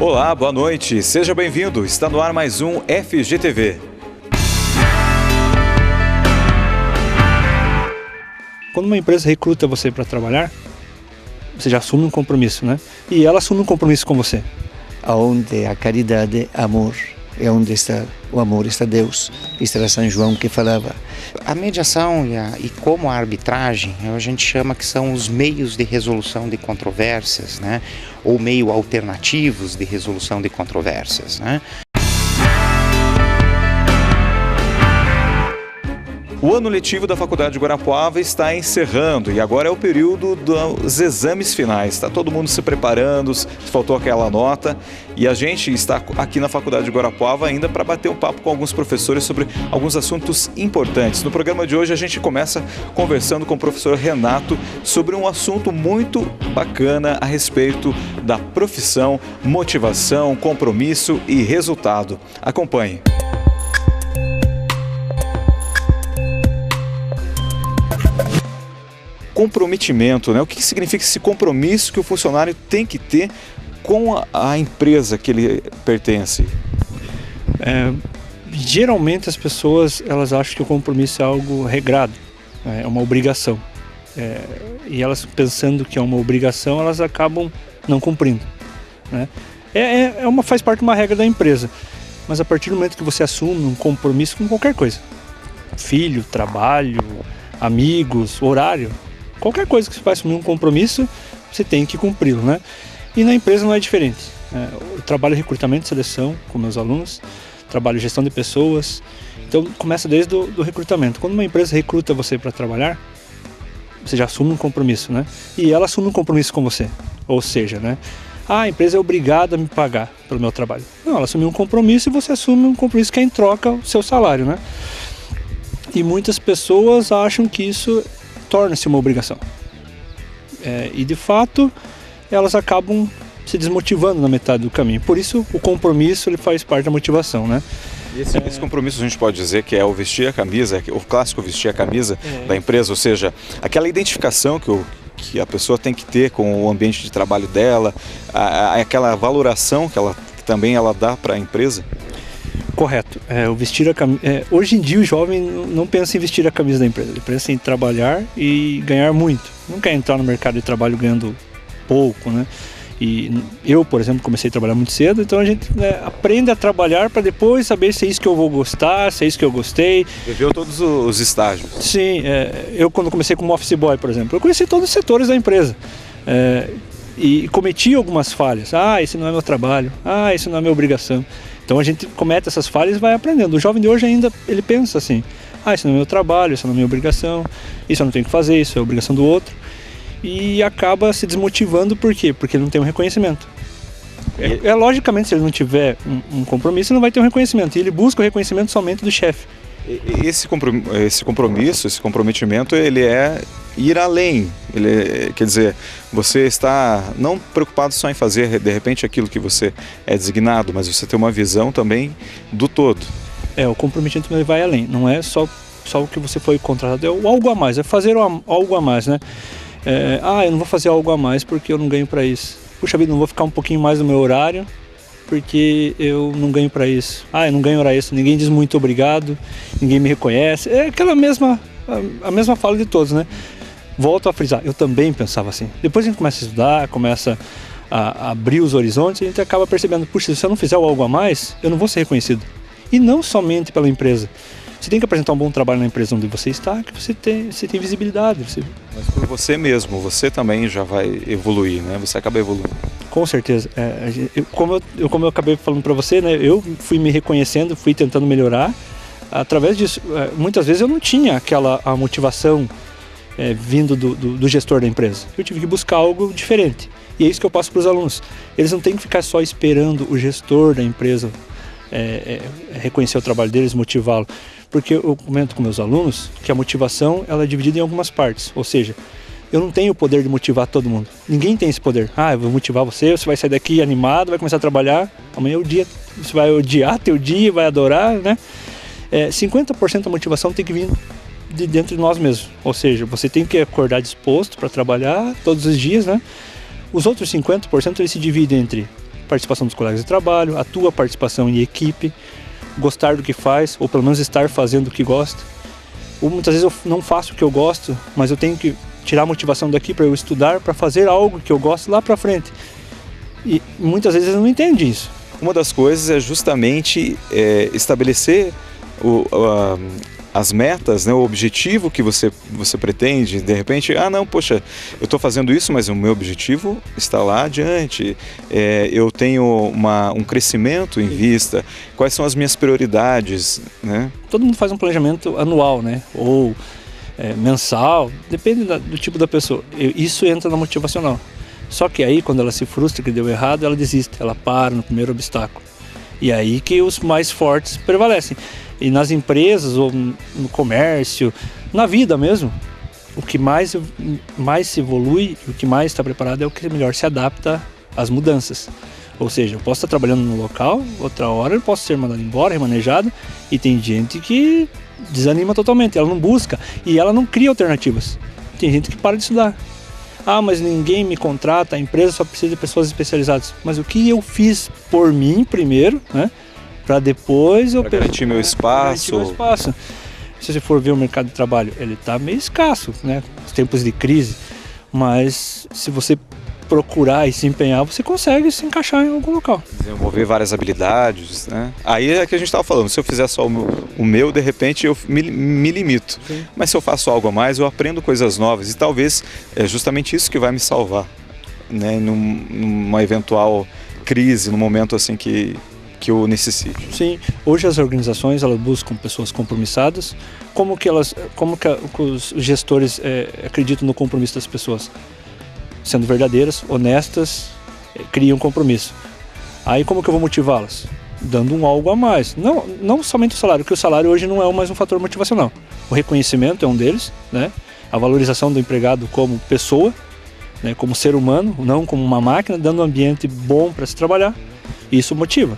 Olá, boa noite, seja bem-vindo. Está no ar mais um FGTV. Quando uma empresa recruta você para trabalhar, você já assume um compromisso, né? E ela assume um compromisso com você. Onde a caridade, amor, é onde está o amor, está Deus, está São João que falava. A mediação e como a arbitragem, a gente chama que são os meios de resolução de controvérsias, né? Ou meio alternativos de resolução de controvérsias, né? O ano letivo da Faculdade de Guarapuava está encerrando e agora é o período dos exames finais. Está todo mundo se preparando, faltou aquela nota e a gente está aqui na Faculdade de Guarapuava ainda para bater um papo com alguns professores sobre alguns assuntos importantes. No programa de hoje a gente começa conversando com o professor Renato sobre um assunto muito bacana a respeito da profissão, motivação, compromisso e resultado. Acompanhe. Comprometimento, né? O que significa esse compromisso que o funcionário tem que ter com a empresa que ele pertence? Geralmente as pessoas elas acham que o compromisso é algo regrado, é uma obrigação. E elas pensando que é uma obrigação, elas acabam não cumprindo, né? Faz parte de uma regra da empresa, mas a partir do momento que você assume um compromisso com qualquer coisa, filho, trabalho, amigos, horário, qualquer coisa que você vai assumir um compromisso, você tem que cumpri-lo, né? E na empresa não é diferente. Eu trabalho em recrutamento e seleção com meus alunos, trabalho em gestão de pessoas, então começa desde o recrutamento. Quando uma empresa recruta você para trabalhar, você já assume um compromisso, né? E ela assume um compromisso com você, ou seja, né? A empresa é obrigada a me pagar pelo meu trabalho. Não, ela assumiu um compromisso e você assume um compromisso que é em troca o seu salário, né? E muitas pessoas acham que isso torna-se uma obrigação. E de fato, elas acabam se desmotivando na metade do caminho. Por isso, o compromisso ele faz parte da motivação, né? Esse compromisso a gente pode dizer que é o vestir a camisa, o clássico vestir a camisa da empresa, ou seja, aquela identificação que a pessoa tem que ter com o ambiente de trabalho dela, aquela valoração que também ela dá para a empresa. Correto. O vestir a camisa. Hoje em dia o jovem não pensa em vestir a camisa da empresa, ele pensa em trabalhar e ganhar muito. Não quer entrar no mercado de trabalho ganhando pouco, né? E eu, por exemplo, comecei a trabalhar muito cedo, então a gente aprende a trabalhar para depois saber se é isso que eu vou gostar, se é isso que eu gostei. Viveu todos os estágios. Sim, eu quando comecei como office boy, por exemplo, eu conheci todos os setores da empresa. E cometi algumas falhas. Esse não é meu trabalho. Isso não é minha obrigação. Então a gente comete essas falhas e vai aprendendo. O jovem de hoje ainda, ele pensa assim, isso não é meu trabalho, isso não é minha obrigação, isso eu não tenho que fazer, isso é obrigação do outro. E acaba se desmotivando, por quê? Porque ele não tem um reconhecimento. Logicamente, se ele não tiver um compromisso, ele não vai ter um reconhecimento. E ele busca o reconhecimento somente do chefe. Esse compromisso, esse comprometimento, ele é ir além. Quer dizer, você está não preocupado só em fazer, de repente, aquilo que você é designado, mas você tem uma visão também do todo. O comprometimento ele vai além. Não é só o que você foi contratado, é o algo a mais, é fazer algo a mais, né? Eu não vou fazer algo a mais porque eu não ganho para isso. Puxa vida, não vou ficar um pouquinho mais no meu horário porque eu não ganho para isso. Eu não ganho para isso, ninguém diz muito obrigado, ninguém me reconhece. É aquela a mesma fala de todos, né? Volto a frisar, eu também pensava assim. Depois a gente começa a estudar, começa a abrir os horizontes, a gente acaba percebendo, puxa, se eu não fizer algo a mais, eu não vou ser reconhecido. E não somente pela empresa. Você tem que apresentar um bom trabalho na empresa onde você está, que você tem visibilidade. Mas por você mesmo, você também já vai evoluir, né? Você acaba evoluindo. Com certeza. Como eu acabei falando para você, né? Eu fui me reconhecendo, fui tentando melhorar. Através disso, muitas vezes eu não tinha a motivação vindo do gestor da empresa. Eu tive que buscar algo diferente. E é isso que eu passo para os alunos. Eles não têm que ficar só esperando o gestor da empresa reconhecer o trabalho deles, motivá-lo. Porque eu comento com meus alunos que a motivação ela é dividida em algumas partes. Ou seja, eu não tenho o poder de motivar todo mundo. Ninguém tem esse poder. Eu vou motivar você vai sair daqui animado, vai começar a trabalhar. Amanhã é o dia, você vai odiar teu dia, vai adorar, né? 50% da motivação tem que vir de dentro de nós mesmos. Ou seja, você tem que acordar disposto para trabalhar todos os dias, né? Os outros 50% eles se dividem entre participação dos colegas de trabalho, a tua participação em equipe, gostar do que faz, ou pelo menos estar fazendo o que gosta. Ou muitas vezes eu não faço o que eu gosto, mas eu tenho que tirar a motivação daqui para eu estudar, para fazer algo que eu gosto lá para frente. E muitas vezes eu não entendo isso. Uma das coisas é justamente estabelecer as metas, né, o objetivo que você pretende. De repente, não, poxa, eu estou fazendo isso, mas o meu objetivo está lá adiante. Eu tenho um crescimento em vista. Quais são as minhas prioridades, né? Todo mundo faz um planejamento anual, né? Ou mensal, depende do tipo da pessoa. Isso entra na motivacional. Só que aí, quando ela se frustra que deu errado, ela desiste, ela para no primeiro obstáculo. E aí que os mais fortes prevalecem. E nas empresas, ou no comércio, na vida mesmo, o que mais se evolui, o que mais está preparado é o que melhor se adapta às mudanças. Ou seja, eu posso estar trabalhando no local, outra hora eu posso ser mandado embora, remanejado, e tem gente que desanima totalmente, ela não busca e ela não cria alternativas. Tem gente que para de estudar. Mas ninguém me contrata, a empresa só precisa de pessoas especializadas. Mas o que eu fiz por mim primeiro, né? Para depois eu garantir meu espaço. Se você for ver o mercado de trabalho, ele está meio escasso, né? Os tempos de crise. Mas se você procurar e se empenhar, você consegue se encaixar em algum local. Desenvolver várias habilidades, né? Aí é que a gente estava falando, se eu fizer só o meu, de repente eu me limito. Sim. Mas se eu faço algo a mais, eu aprendo coisas novas e talvez é justamente isso que vai me salvar, né? Numa eventual crise, num momento assim que eu necessite. Sim, hoje as organizações elas buscam pessoas compromissadas. Como que os gestores acreditam no compromisso das pessoas? Sendo verdadeiras, honestas, criam compromisso. Aí como que eu vou motivá-las? Dando um algo a mais. Não somente o salário, porque o salário hoje não é mais um fator motivacional. O reconhecimento é um deles, né? A valorização do empregado como pessoa, né? Como ser humano, não como uma máquina, dando um ambiente bom para se trabalhar. Isso motiva.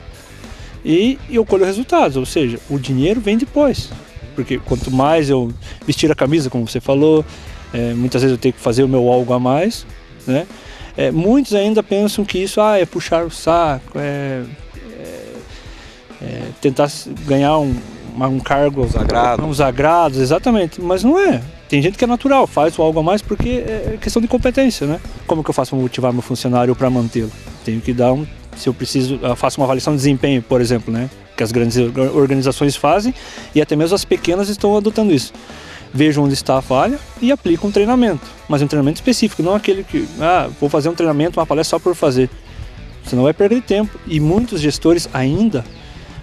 E eu colho resultados, ou seja, o dinheiro vem depois. Porque quanto mais eu vestir a camisa, como você falou, muitas vezes eu tenho que fazer o meu algo a mais, né? Muitos ainda pensam que isso é puxar o saco, tentar ganhar um cargo, uns agrados, exatamente, mas não é. Tem gente que é natural, faz o algo a mais porque é questão de competência, né? Como que eu faço para motivar meu funcionário para mantê-lo? Tenho que dar se eu preciso, eu faço uma avaliação de desempenho, por exemplo, né? Que as grandes organizações fazem e até mesmo as pequenas estão adotando isso. Vejo onde está a falha e aplico um treinamento, mas um treinamento específico, não aquele que, vou fazer um treinamento, uma palestra só por fazer. Você não vai perder tempo. E muitos gestores ainda,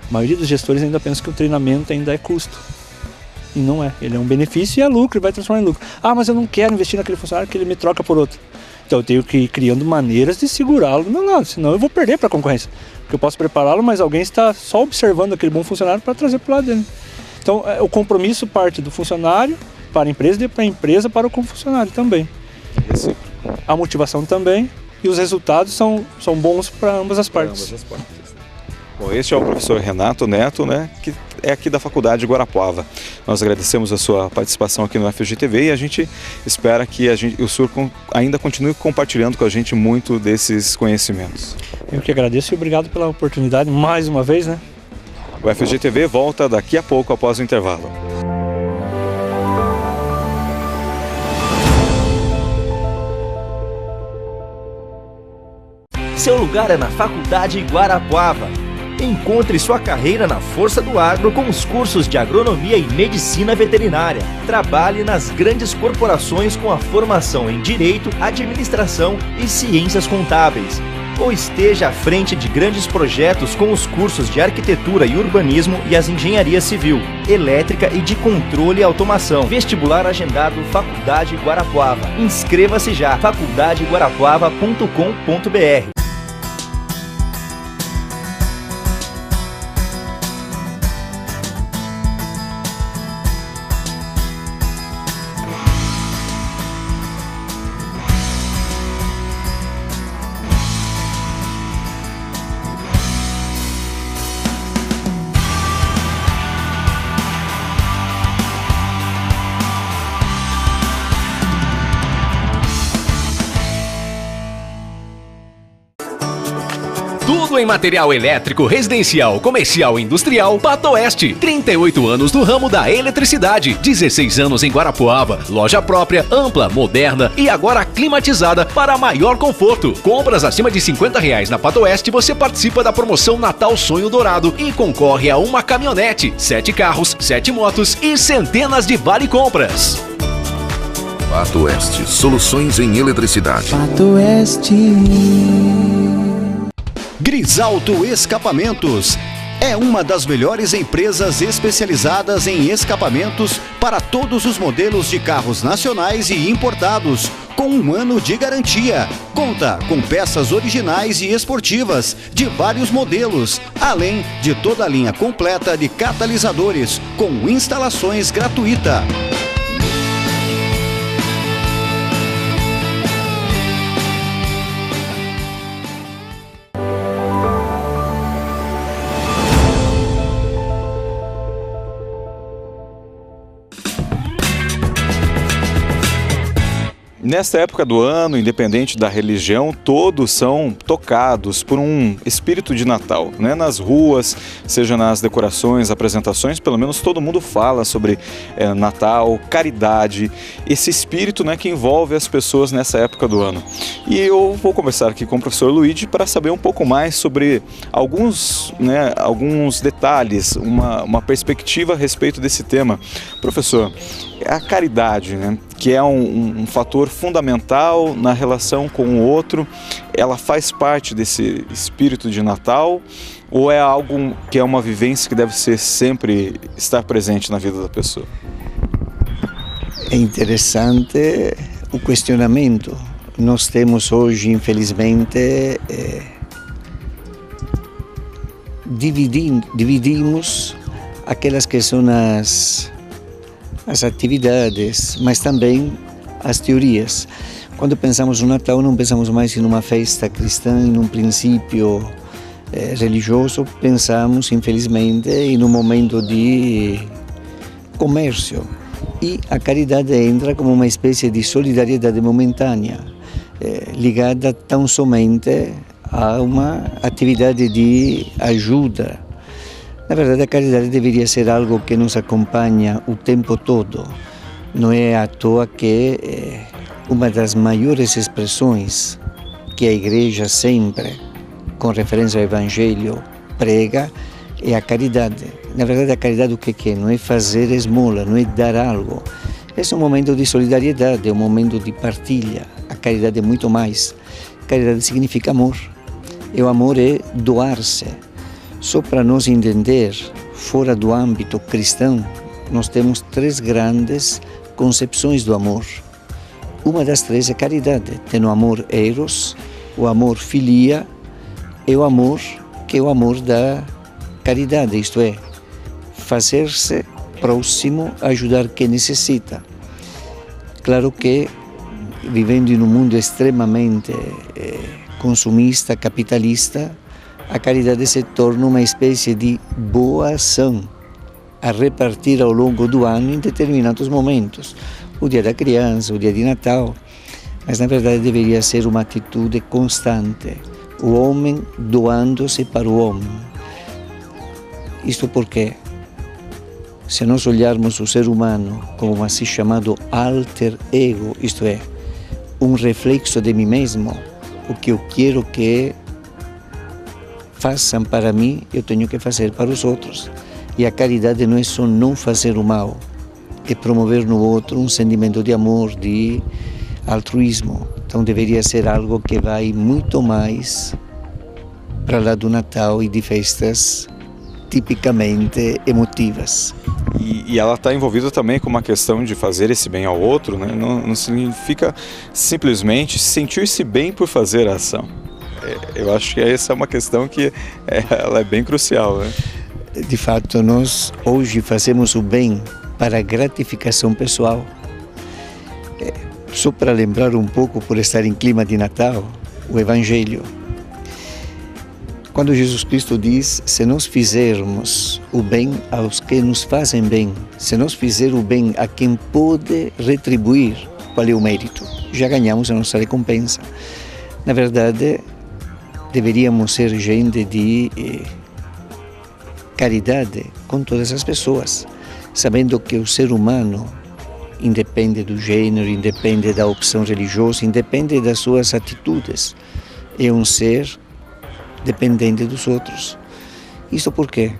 a maioria dos gestores ainda pensa que o treinamento ainda é custo. E não é. Ele é um benefício e é lucro, e vai transformar em lucro. Mas eu não quero investir naquele funcionário que ele me troca por outro. Então eu tenho que ir criando maneiras de segurá-lo do meu lado, senão eu vou perder para a concorrência. Porque eu posso prepará-lo, mas alguém está só observando aquele bom funcionário para trazer para o lado dele. Então, o compromisso parte do funcionário para a empresa e para a empresa para o funcionário também. A motivação também e os resultados são bons para ambas as partes. Bom, este é o professor Renato Neto, né, que é aqui da Faculdade de Guarapuava. Nós agradecemos a sua participação aqui no FGTV e a gente espera que o senhor ainda continue compartilhando com a gente muito desses conhecimentos. Eu que agradeço e obrigado pela oportunidade mais uma vez, né? O FGTV volta daqui a pouco após o intervalo. Seu lugar é na Faculdade Guarapuava. Encontre sua carreira na força do agro com os cursos de agronomia e medicina veterinária. Trabalhe nas grandes corporações com a formação em direito, administração e ciências contábeis. Ou esteja à frente de grandes projetos com os cursos de arquitetura e urbanismo e as engenharia civil, elétrica e de controle e automação. Vestibular agendado Faculdade Guarapuava. Inscreva-se já, faculdadeguarapuava.com.br. Tudo em material elétrico, residencial, comercial e industrial, Patoeste. 38 anos no ramo da eletricidade, 16 anos em Guarapuava, loja própria, ampla, moderna e agora climatizada para maior conforto. Compras acima de R$50 na Patoeste, você participa da promoção Natal Sonho Dourado e concorre a uma caminhonete, 7 carros, 7 motos e centenas de vale-compras. Patoeste, soluções em eletricidade. Patoeste. Grisalto Escapamentos é uma das melhores empresas especializadas em escapamentos para todos os modelos de carros nacionais e importados, com 1 ano de garantia. Conta com peças originais e esportivas de vários modelos, além de toda a linha completa de catalisadores, com instalações gratuita. Nesta época do ano, independente da religião, todos são tocados por um espírito de Natal, né? Nas ruas, seja nas decorações, apresentações, pelo menos todo mundo fala sobre Natal, caridade, esse espírito, né, que envolve as pessoas nessa época do ano. E eu vou conversar aqui com o professor Luigi para saber um pouco mais sobre alguns detalhes, uma perspectiva a respeito desse tema. Professor, a caridade, né, que é um fator fundamental na relação com o outro, ela faz parte desse espírito de Natal ou é algo que é uma vivência que deve ser sempre estar presente na vida da pessoa? É interessante o questionamento. Nós temos hoje, infelizmente, dividimos aquelas que são as atividades, mas também as teorias. Quando pensamos no Natal, não pensamos mais em uma festa cristã, em um princípio religioso, pensamos, infelizmente, em um momento de comércio. E a caridade entra como uma espécie de solidariedade momentânea, ligada tão somente a uma atividade de ajuda. Na verdade, a caridade deveria ser algo que nos acompanha o tempo todo. Não é à toa que uma das maiores expressões que a Igreja sempre, com referência ao Evangelho, prega é a caridade. Na verdade, a caridade o que é? Não é fazer esmola, não é dar algo. Esse é um momento de solidariedade, é um momento de partilha. A caridade é muito mais. Caridade significa amor. E o amor é doar-se. Só para nós entender, fora do âmbito cristão, nós temos 3 grandes concepções do amor. Uma das 3 é caridade. Tem o amor eros, o amor filia e o amor que é o amor da caridade, isto é, fazer-se próximo, ajudar quem necessita. Claro que, vivendo em um mundo extremamente consumista, capitalista, a caridade se torna uma espécie de boa ação a repartir ao longo do ano em determinados momentos. O dia da criança, o dia de Natal. Mas na verdade deveria ser uma atitude constante. O homem doando-se para o homem. Isto porque, se nós olharmos o ser humano como assim chamado alter ego, isto é, um reflexo de mim mesmo, o que eu quero que façam para mim, eu tenho que fazer para os outros. E a caridade não é só não fazer o mal, é promover no outro um sentimento de amor, de altruísmo. Então deveria ser algo que vai muito mais para lá do Natal e de festas tipicamente emotivas. E ela está envolvida também com uma questão de fazer esse bem ao outro, né? Não significa simplesmente sentir-se bem por fazer a ação. Eu acho que essa é uma questão que ela é bem crucial, né? De fato, nós hoje fazemos o bem para gratificação pessoal. Só para lembrar um pouco, por estar em clima de Natal, o Evangelho. Quando Jesus Cristo diz, se nós fizermos o bem aos que nos fazem bem, se nós fizermos o bem a quem pode retribuir, qual é o mérito? Já ganhamos a nossa recompensa. Na verdade, deveríamos ser gente de caridade com todas as pessoas, sabendo que o ser humano independe do gênero, independe da opção religiosa, independe das suas atitudes. É um ser dependente dos outros. Isso por quê?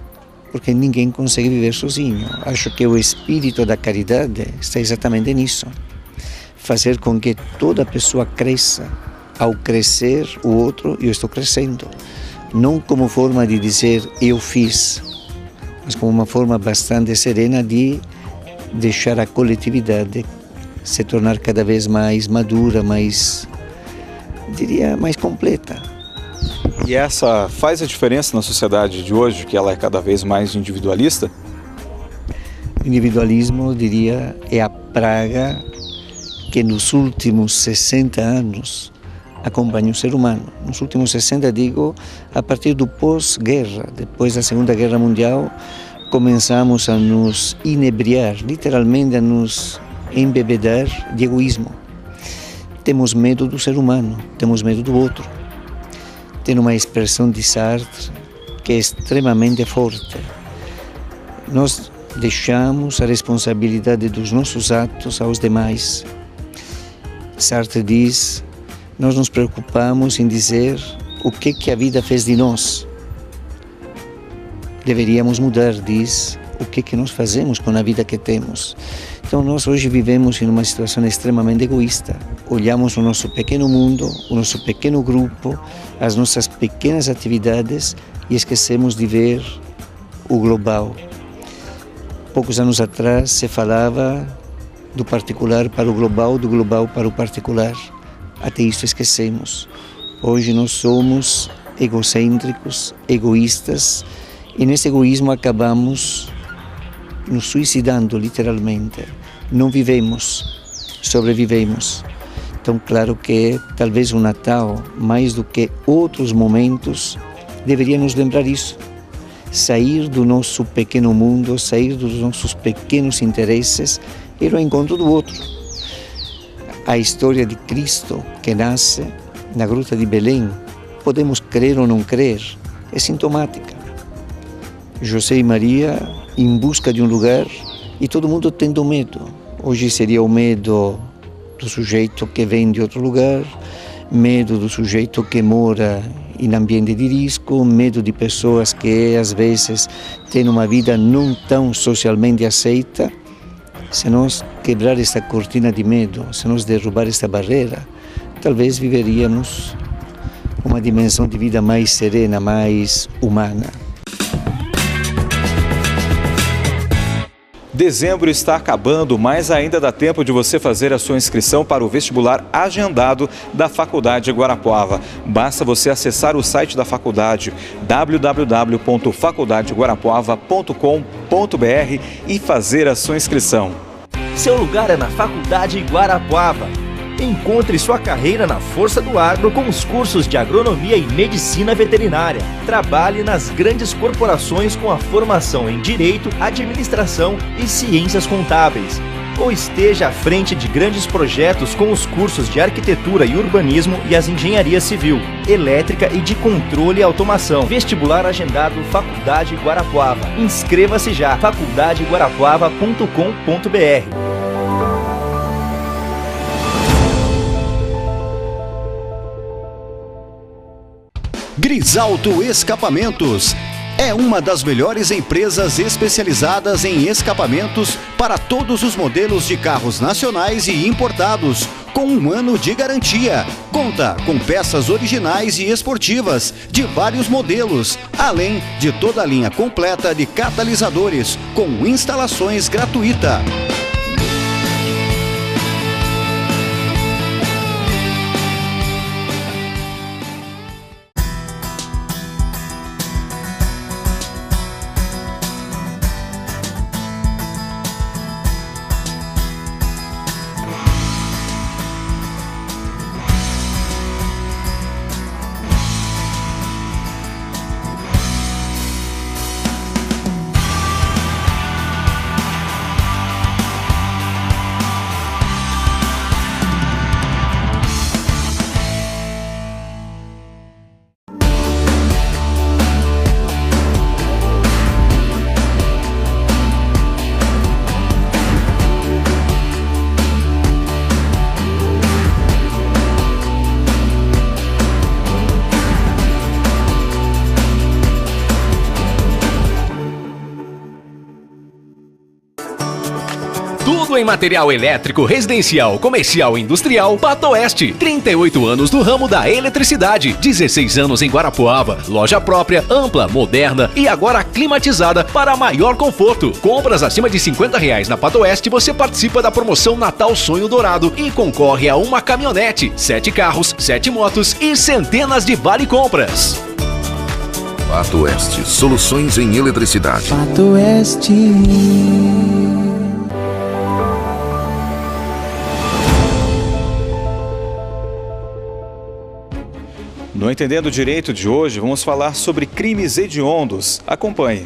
Porque ninguém consegue viver sozinho. Acho que o espírito da caridade está exatamente nisso. Fazer com que toda pessoa cresça. Ao crescer o outro, eu estou crescendo. Não como forma de dizer eu fiz, mas como uma forma bastante serena de deixar a coletividade se tornar cada vez mais madura, mais completa. E essa faz a diferença na sociedade de hoje, que ela é cada vez mais individualista? O individualismo, diria, é a praga que nos últimos 60 anos acompanha o ser humano. Nos últimos 60, digo, a partir do pós-guerra, depois da Segunda Guerra Mundial, começamos a nos inebriar, literalmente a nos embebedar de egoísmo. Temos medo do ser humano, temos medo do outro. Tem uma expressão de Sartre que é extremamente forte. Nós deixamos a responsabilidade dos nossos atos aos demais. Sartre diz: nós nos preocupamos em dizer o que a vida fez de nós. Deveríamos mudar, diz, o que nós fazemos com a vida que temos. Então nós hoje vivemos em uma situação extremamente egoísta. Olhamos o nosso pequeno mundo, o nosso pequeno grupo, as nossas pequenas atividades e esquecemos de ver o global. Poucos anos atrás se falava do particular para o global, do global para o particular. Até isso esquecemos. Hoje nós somos egocêntricos, egoístas, e nesse egoísmo acabamos nos suicidando literalmente. Não vivemos, sobrevivemos. Então, claro que talvez o Natal, mais do que outros momentos, deveria nos lembrar isso. Sair do nosso pequeno mundo, sair dos nossos pequenos interesses, ir ao encontro do outro. A história de Cristo que nasce na Gruta de Belém, podemos crer ou não crer, é sintomática. José e Maria em busca de um lugar e todo mundo tendo medo. Hoje seria o medo do sujeito que vem de outro lugar, medo do sujeito que mora em ambiente de risco, medo de pessoas que às vezes têm uma vida não tão socialmente aceita. Se nós quebrar esta cortina de medo, se nós derrubar esta barreira, talvez viveríamos uma dimensão de vida mais serena, mais humana. Dezembro está acabando, mas ainda dá tempo de você fazer a sua inscrição para o vestibular agendado da Faculdade Guarapuava. Basta você acessar o site da faculdade www.faculdadeguarapuava.com.br e fazer a sua inscrição. Seu lugar é na Faculdade Guarapuava. Encontre sua carreira na força do agro com os cursos de agronomia e medicina veterinária. Trabalhe nas grandes corporações com a formação em direito, administração e ciências contábeis. Ou esteja à frente de grandes projetos com os cursos de arquitetura e urbanismo e as engenharia civil, elétrica e de controle e automação. Vestibular agendado Faculdade Guarapuava. Inscreva-se já, faculdadeguarapuava.com.br. Grisalto Escapamentos é uma das melhores empresas especializadas em escapamentos para todos os modelos de carros nacionais e importados, com 1 ano de garantia. Conta com peças originais e esportivas de vários modelos, além de toda a linha completa de catalisadores, com instalações gratuita. em material elétrico, residencial, comercial e industrial, Patoeste. 38 anos do ramo da eletricidade, 16 anos em Guarapuava, loja própria, ampla, moderna e agora climatizada para maior conforto. Compras acima de R$50 na Patoeste, você participa da promoção Natal Sonho Dourado e concorre a uma caminhonete, 7 carros, 7 motos e centenas de vale-compras. Patoeste, soluções em eletricidade. Patoeste. No Entendendo Direito de hoje, vamos falar sobre crimes hediondos. Acompanhe.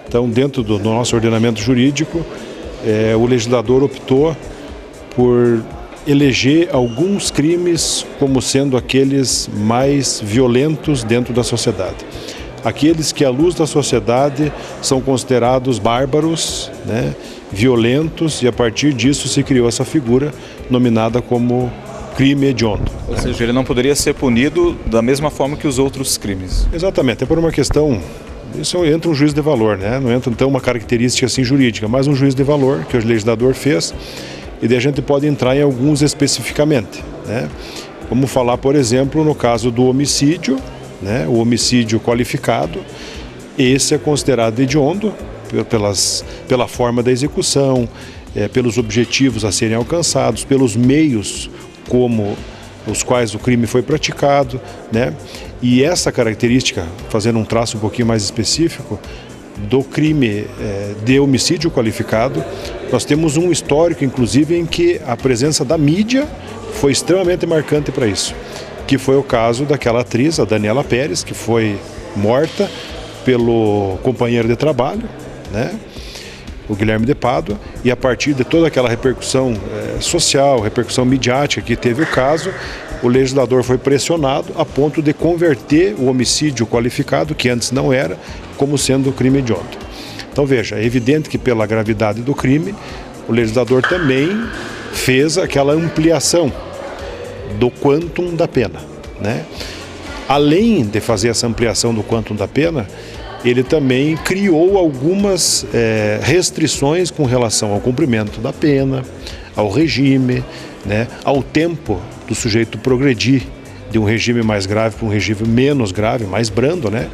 Então, dentro do nosso ordenamento jurídico, o legislador optou por eleger alguns crimes como sendo aqueles mais violentos dentro da sociedade. Aqueles que, à luz da sociedade, são considerados bárbaros, né, violentos, e a partir disso se criou essa figura nominada como crime hediondo. Ou seja, ele não poderia ser punido da mesma forma que os outros crimes. Exatamente, é por uma questão... Isso entra um juízo de valor, né? Não entra então uma característica assim jurídica, mas um juízo de valor que o legislador fez, e daí a gente pode entrar em alguns especificamente, né? Vamos falar, por exemplo, no caso do homicídio, né? O homicídio qualificado, esse é considerado hediondo pela forma da execução, pelos objetivos a serem alcançados, pelos meios como os quais o crime foi praticado, né? E essa característica, fazendo um traço um pouquinho mais específico, do crime de homicídio qualificado, nós temos um histórico, inclusive, em que a presença da mídia foi extremamente marcante para isso, que foi o caso daquela atriz, a Daniela Pérez, que foi morta pelo companheiro de trabalho, né? O Guilherme de Pádua, e a partir de toda aquela repercussão social, repercussão midiática que teve o caso, o legislador foi pressionado a ponto de converter o homicídio qualificado, que antes não era, como sendo crime hediondo. Então veja, é evidente que pela gravidade do crime, o legislador também fez aquela ampliação do quantum da pena, né? Além de fazer essa ampliação do quantum da pena, ele também criou algumas restrições com relação ao cumprimento da pena, ao regime, né, ao tempo do sujeito progredir de um regime mais grave para um regime menos grave, mais brando, né?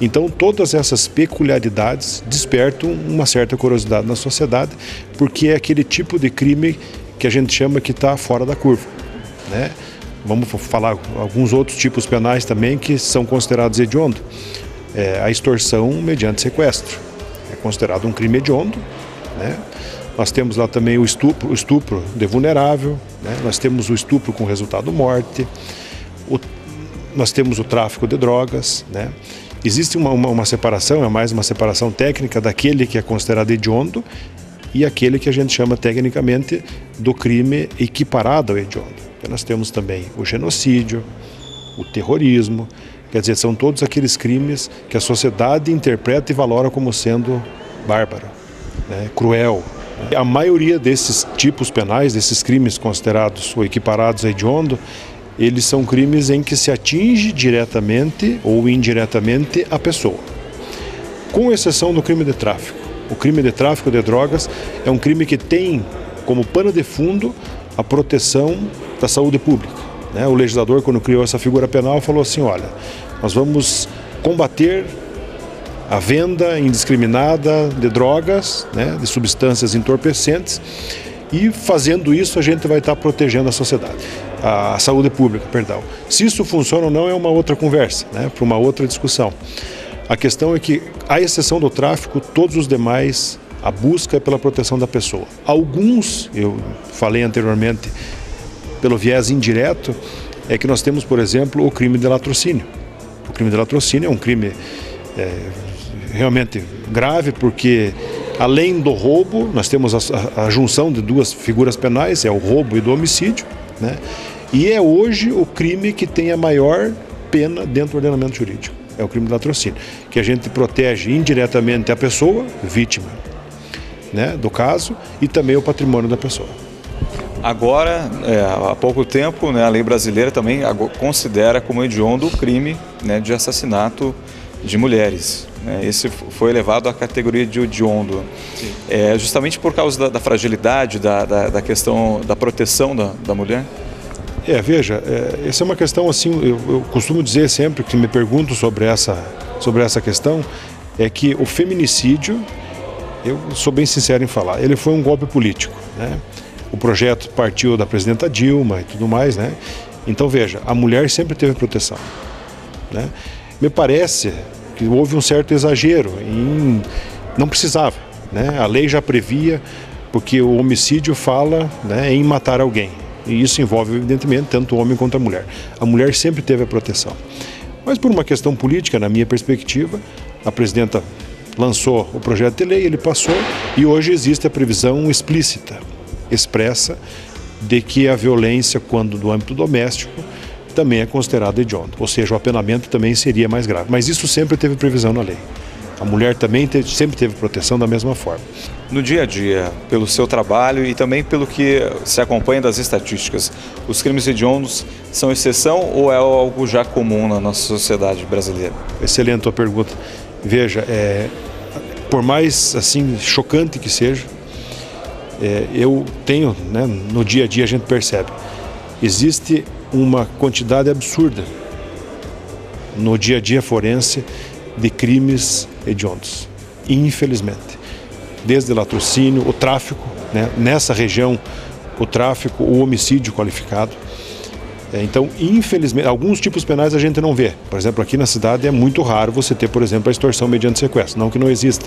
Então todas essas peculiaridades despertam uma certa curiosidade na sociedade, porque é aquele tipo de crime que a gente chama que está fora da curva, né? Vamos falar alguns outros tipos penais também que são considerados hediondos. A extorsão mediante sequestro é considerado um crime hediondo, né? Nós temos lá também o estupro de vulnerável, né? Nós temos o estupro com resultado morte, nós temos o tráfico de drogas, né? Existe uma separação, é mais uma separação técnica daquele que é considerado hediondo e aquele que a gente chama tecnicamente do crime equiparado ao hediondo. Então, nós temos também o genocídio, o terrorismo, quer dizer, são todos aqueles crimes que a sociedade interpreta e valora como sendo bárbaro, né, cruel. A maioria desses tipos penais, desses crimes considerados ou equiparados a hediondo, eles são crimes em que se atinge diretamente ou indiretamente a pessoa, com exceção do crime de tráfico. O crime de tráfico de drogas é um crime que tem como pano de fundo a proteção da saúde pública, né? O legislador, quando criou essa figura penal, falou assim, olha, nós vamos combater a venda indiscriminada de drogas, né, de substâncias entorpecentes, e fazendo isso a gente vai estar protegendo a sociedade, a saúde pública, perdão. Se isso funciona ou não é uma outra conversa, né, para uma outra discussão. A questão é que, à exceção do tráfico, todos os demais, a busca é pela proteção da pessoa. Alguns, eu falei anteriormente, pelo viés indireto, é que nós temos, por exemplo, o crime de latrocínio. O crime de latrocínio é um crime realmente grave, porque além do roubo, nós temos a junção de duas figuras penais, é o roubo e do homicídio, né? E é hoje o crime que tem a maior pena dentro do ordenamento jurídico, é o crime de latrocínio, que a gente protege indiretamente a pessoa, vítima, né, do caso, e também o patrimônio da pessoa. Agora, há pouco tempo, né, a lei brasileira também considera como hediondo o crime, né, de assassinato de mulheres. Esse foi elevado à categoria de hediondo. Justamente por causa da fragilidade, da questão da proteção da mulher? Veja, essa é uma questão assim, eu costumo dizer sempre que me pergunto sobre essa questão, é que o feminicídio, eu sou bem sincero em falar, ele foi um golpe político, né? O projeto partiu da presidenta Dilma e tudo mais, né? Então veja, a mulher sempre teve proteção, né? Me parece que houve um certo exagero não precisava, né? A lei já previa, porque o homicídio fala, né, em matar alguém. E isso envolve, evidentemente, tanto o homem quanto a mulher. A mulher sempre teve a proteção. Mas por uma questão política, na minha perspectiva, a presidenta lançou o projeto de lei, ele passou, e hoje existe a previsão explícita, expressa, de que a violência, quando do âmbito doméstico, também é considerada hedionda. Ou seja, o apenamento também seria mais grave. Mas isso sempre teve previsão na lei. A mulher também sempre teve proteção da mesma forma. No dia a dia, pelo seu trabalho e também pelo que se acompanha das estatísticas, os crimes hediondos são exceção ou é algo já comum na nossa sociedade brasileira? Excelente a pergunta. Veja, por mais assim chocante que seja, eu tenho, né, no dia a dia a gente percebe, existe uma quantidade absurda no dia a dia forense de crimes hediondos, infelizmente. Desde latrocínio, o tráfico, né? Nessa região, o tráfico, o homicídio qualificado. Então, infelizmente, alguns tipos penais a gente não vê. Por exemplo, aqui na cidade é muito raro você ter, por exemplo, a extorsão mediante sequestro. Não que não exista,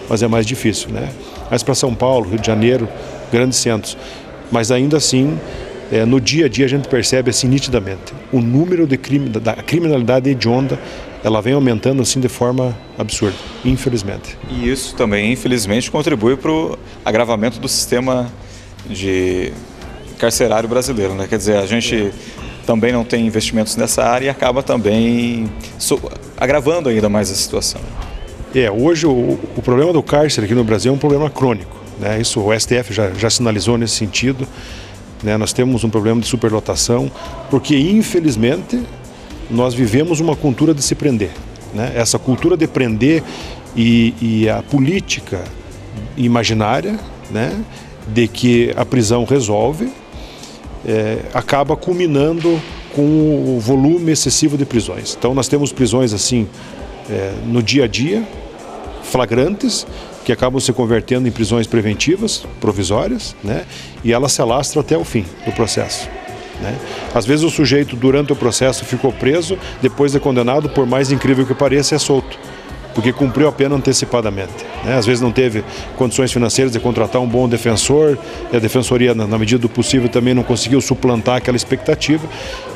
mas é mais difícil, né? Mas para São Paulo, Rio de Janeiro, grandes centros. Mas ainda assim, no dia a dia a gente percebe assim nitidamente o número de da criminalidade hedionda, ela vem aumentando assim de forma absurda, infelizmente. E isso também, infelizmente, contribui para o agravamento do sistema carcerário brasileiro, né? Quer dizer, a gente também não tem investimentos nessa área e acaba também agravando ainda mais a situação. Hoje o problema do cárcere aqui no Brasil é um problema crônico, né? Isso o STF já sinalizou nesse sentido, né? Nós temos um problema de superlotação, porque infelizmente nós vivemos uma cultura de se prender, né? Essa cultura de prender e a política imaginária, né, de que a prisão resolve, acaba culminando com o volume excessivo de prisões. Então nós temos prisões assim no dia a dia, flagrantes, que acabam se convertendo em prisões preventivas, provisórias, né, e elas se alastram até o fim do processo, né? Às vezes o sujeito durante o processo ficou preso, depois de condenado, por mais incrível que pareça, é solto, porque cumpriu a pena antecipadamente, né? Às vezes não teve condições financeiras de contratar um bom defensor, e a defensoria, na medida do possível, também não conseguiu suplantar aquela expectativa,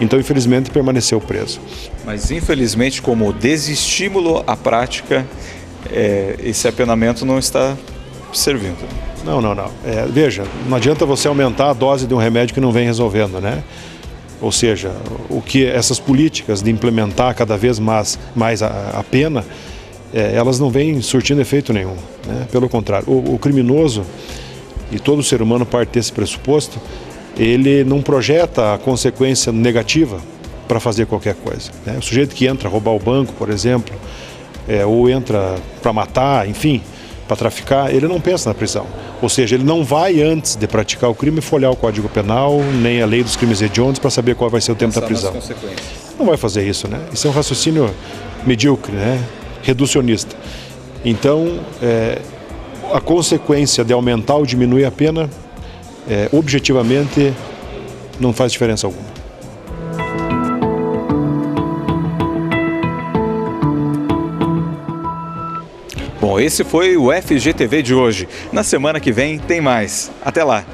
então infelizmente permaneceu preso. Mas infelizmente, como desestímulo à prática, esse apenamento não está servindo. Não. Veja, não adianta você aumentar a dose de um remédio que não vem resolvendo, né? Ou seja, o que essas políticas de implementar cada vez mais a pena, elas não vêm surtindo efeito nenhum, né? Pelo contrário, o criminoso, e todo ser humano parte desse pressuposto, ele não projeta a consequência negativa para fazer qualquer coisa, né? O sujeito que entra a roubar o banco, por exemplo, ou entra para matar, enfim, para traficar, ele não pensa na prisão. Ou seja, ele não vai, antes de praticar o crime, folhear o Código Penal, nem a lei dos crimes hediondos para saber qual vai ser o tempo da prisão. Não vai fazer isso, né? Isso é um raciocínio medíocre, né? Reducionista. Então, a consequência de aumentar ou diminuir a pena, objetivamente, não faz diferença alguma. Bom, esse foi o FGTV de hoje. Na semana que vem tem mais. Até lá!